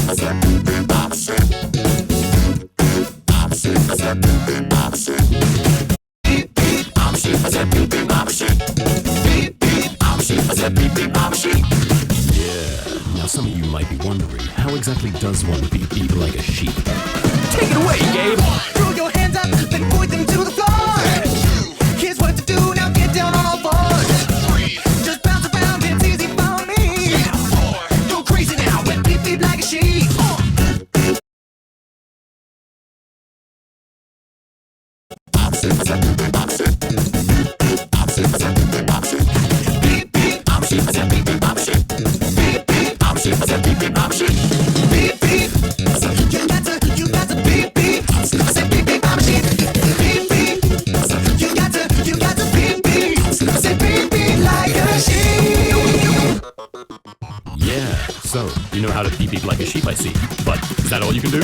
Now some of you might be wondering, how exactly does one beep beep like a sheep? Take it away, Gabe! Throw your hands up, then point them to the floor. Here's what to do, now get down on all fours. Just bounce around, it's easy for me. Go crazy now and beep beep like a sheep. Beep beep, I'm a sheep, I said beep beep, I'm a sheep. Beep beep, I'm a sheep, I said beep beep, I'm a sheep. Beep beep, you got to beep beep. I said beep beep, I'm a sheep. Beep beep, you got to beep beep. I said beep beep like a sheep. Yeah, so you know how to beep beep like a sheep, I see. But is that all you can do?